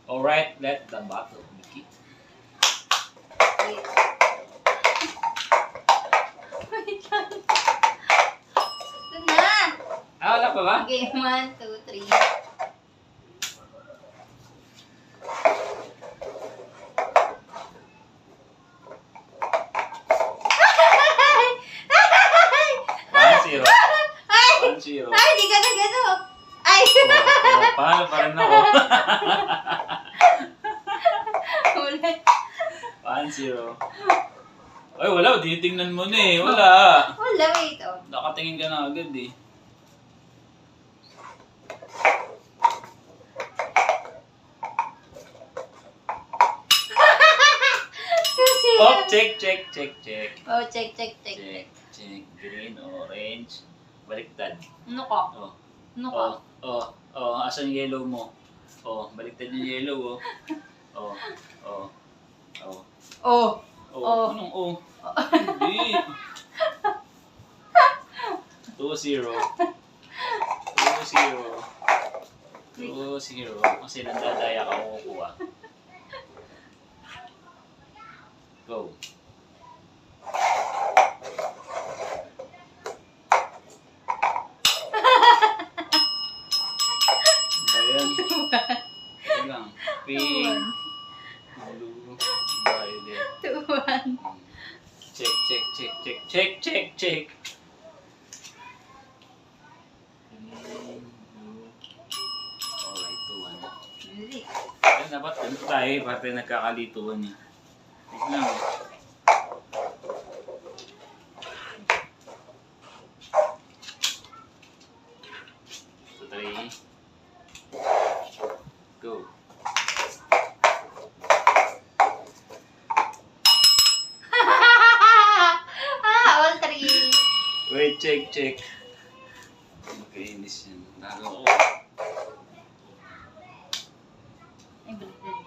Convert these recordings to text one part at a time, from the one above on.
Alright, let the battle begin. Wait. Wait lang. Ito na. Wala pa ba? Okay, 1, 2, 3. Zero. Ay! 1-0. Ay, di ka na gano'n. Ay! Paano pa rin ako? Ulit. 1-0. Ay, wala. Tinitingnan mo na eh. Wala. Wala, wait. Oh. Nakatingin ka na agad eh. Kasi Oh, check. Oh, check. Check. Green, orange. Baliktad. Ano ka? Oh. Ano ka? Asan yung yellow mo? Oh, baliktad yung yellow oh. Oh. Anong oh? Hindi. 2-0. 2-0. Kasi nandadaya ka kukuha. Go. Ayan. Ito lang. Pink. Blue. Violet. 2-1. Check. Alright, 2-1. Hindi. Ay, dapat ano tayo, pati nagkakalituan niya. Wait lang. So, 3. Go. All 3. Wait, check. Makainis yan. Lalo ako. Ay, baliktad.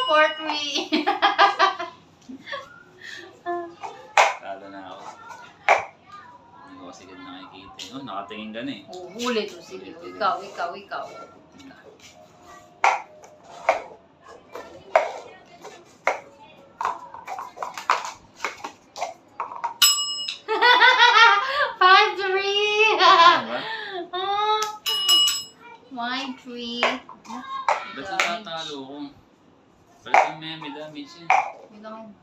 4-3. Talo na ako. Hindi ko kasi ganun nakikita. Oh, nakatingin ka na eh. Oh, ulit. Oh, sige. Ikaw. Five, three. Ano ba? 1-3. Ba't natatalo ko? Balikan mo yan, may damage yan. Wait lang.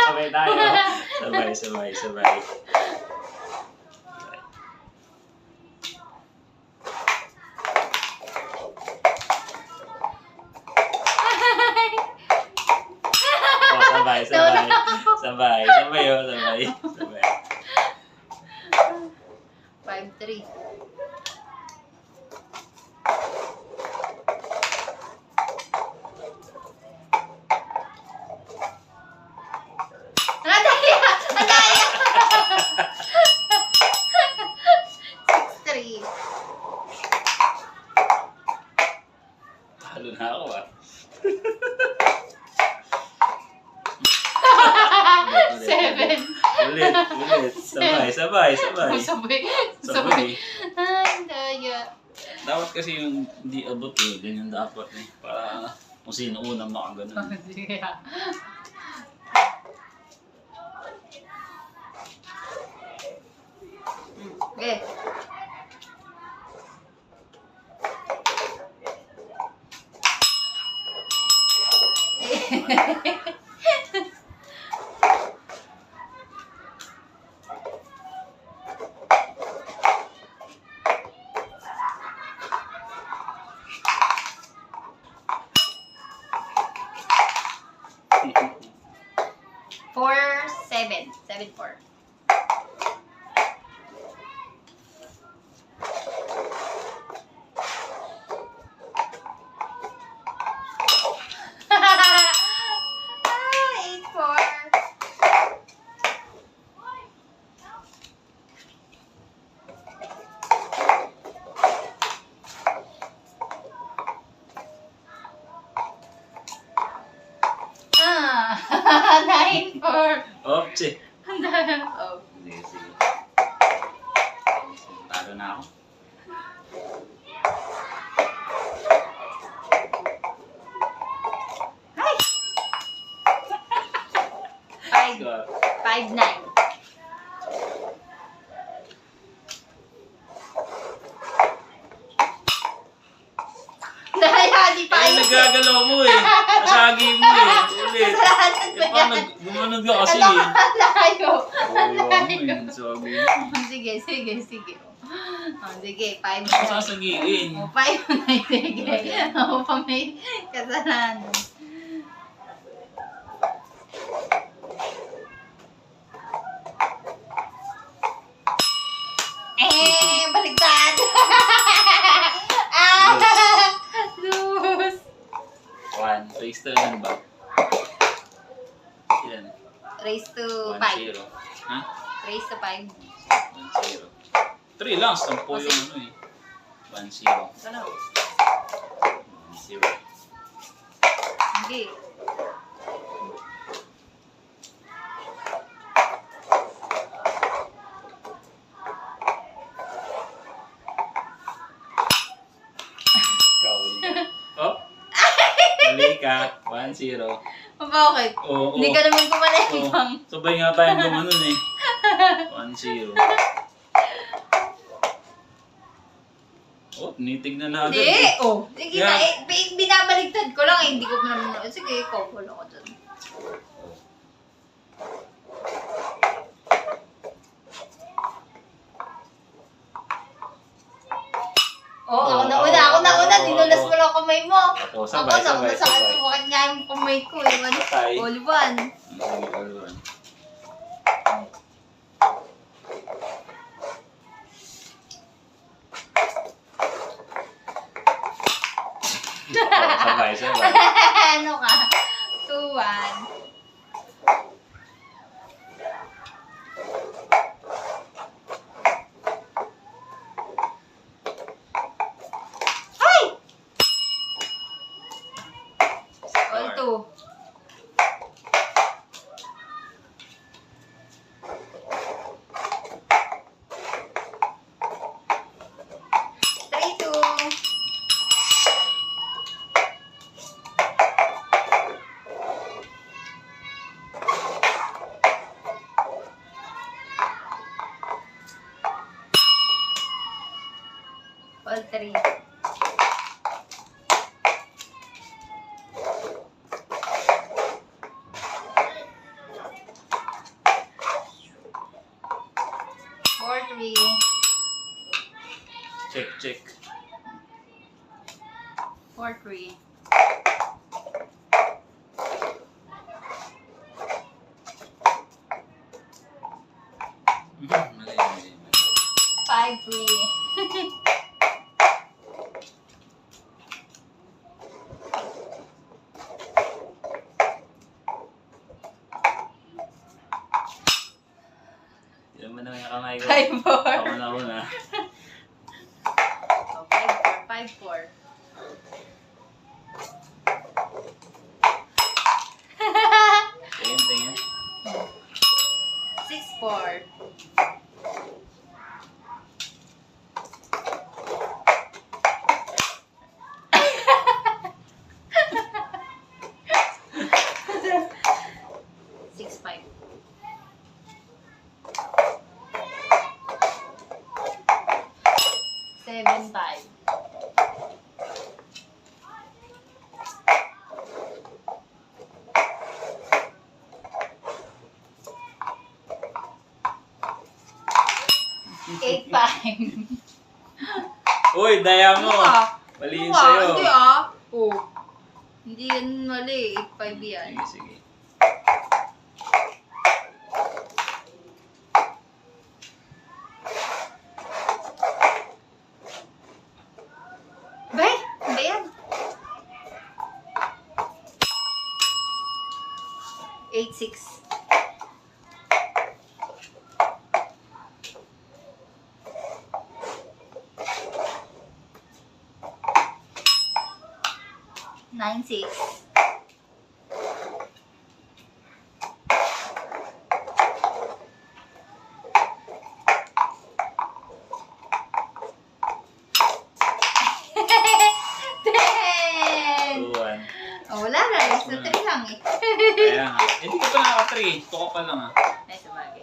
Sabay tayo. Sabay. Sabay. 5-3. Andaya! 6-3. Talo na ako ah. Seven. Ulit. Sabay. Sabay. Ay, daya. Dapat kasi yung hindi abot eh. Ganyan dapat eh. Para kung sino unang makaganon. Sige. Okay. Four, 7. 7-4. 9-4. Opsi. Oh. Sige, sige. Talo na ako. Ay! 5, Score. 5-9. Di pa Ay, ayos eh. nagagalaw mo eh. Nasagi mo eh. Ulit. Kasalanan mo Eh, paano? yan. Gumanog ka kasi Ano eh. ka? Layo. Oo, ano eh. Nasagi mo eh. Sige, sige, sige. Oh, sige, 5 Ano na. sasagiin? Oh, 5 na. Sige. Oh, pa may kasalanan. Baligtad. Lose. 1. Raise to ilan ba? Ilan? Raise to 5. 1-0. Ha? Raise to 5. 1-0. 3 lang. 10 yung ano eh. 1-0. Ano? 1-0. Hindi. Oh? Mali ka. 1-0. Bakit? Oo. Hindi ka naman kumalay Oo. pang. Sabay nga tayong gumanon eh. 1-0. Oh, nitignan na agad. Hindi. eh. Oh. Sige Yeah. na. Binabaligtad ko lang. Hindi ko naman. Sige, ikaw. Wala ko dun. Oh, ako na una. Ako na una. Dinulas mo lang kamay mo. Ako, Ako sabay, na sabay, sa sabay. sumakit nga yung kamay ko. Ewan. Patay. Olivan. Sige, kaluan. Oh, sabay, sabay. Ano ka? 2-1. Ay! All 2. Three, 2. All 3. Four, 3. Check, check. 4-3. Mali, mali, mali. 5-3. Tignan mo naman yung kamay ko. 5-4. Ako na una. Oh, 5-4. 5-4. Tingin, tingin. 6-4. Seven, 5. Eight, 5. Uy, daya mo. Mali yun sa'yo. Hindi ah. Oh. Hindi yan mali. 8-5 yan. Sige, sige. Bay! Ba yan? 8-6. Nine, 6. Kaya nga. Hindi ka pa naka-3. Tuka pa lang ah. Ay, sabagay.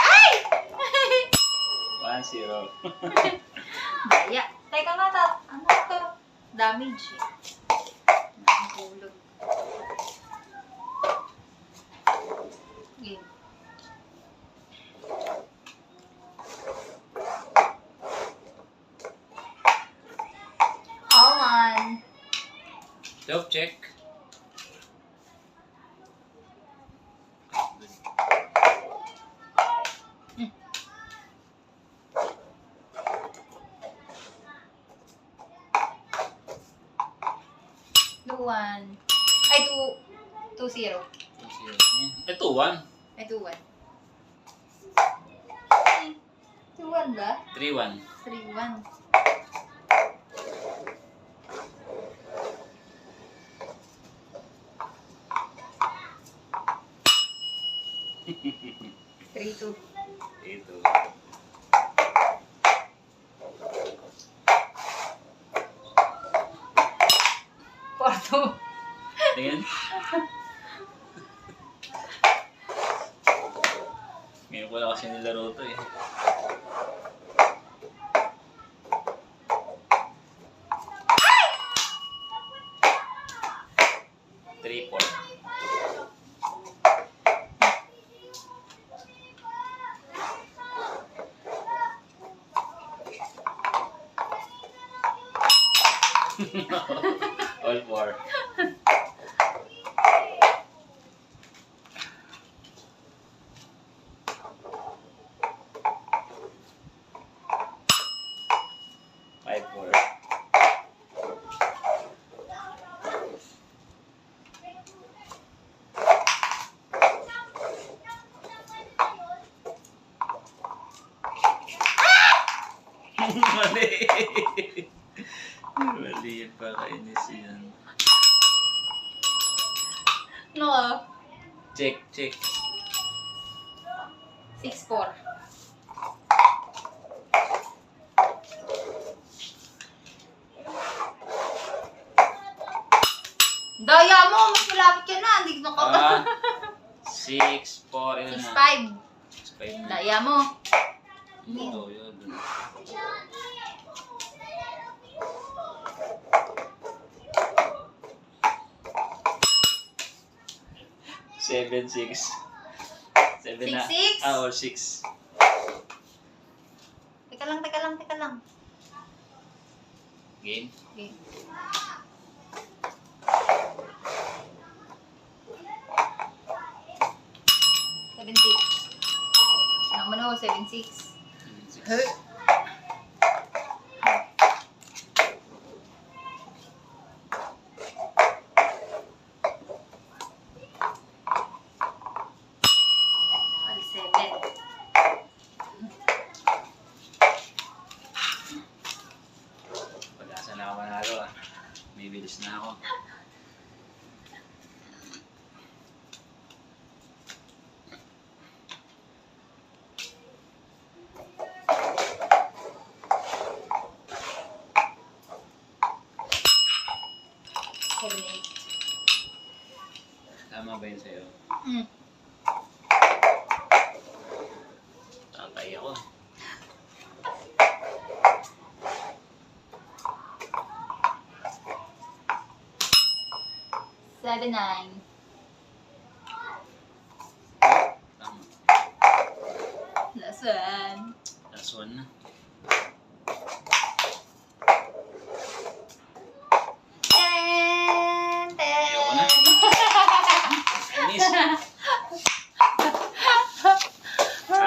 Ay! 1-0. Daya. Teka nga, ano to? Damage eh. Nahulog. Game. All on. Self check. One. Ay, 2-0. 2-0. Eh, 2-1. Ay, 2-1. 2-1 ba? 3-1. 3-1. Three, 2. Ito. Porto. Tingin. Ngayon ko lang kasi nilaro to eh. Three, 4. All 4. Five, 4. Mali. Mali pa kainis yan. No. Check, check. 6-4. Daya mo! Mas malapit ka na. Hindi ko Ah, 6, 4, ilan na? 6-5. 6, 5 na. Daya mo. Ito, yun. 7-6. 7 na. 6-6? Ah, or 6. Teka lang. Game. Okay. 7-6. Naman ako, 7-6. 7-6. All 7. Pag-asa na ako manalo ah. May bilis na ako. Tama ba yun sa'yo? Tatay ako. Seven, 9. Tama. Last one. Last one na.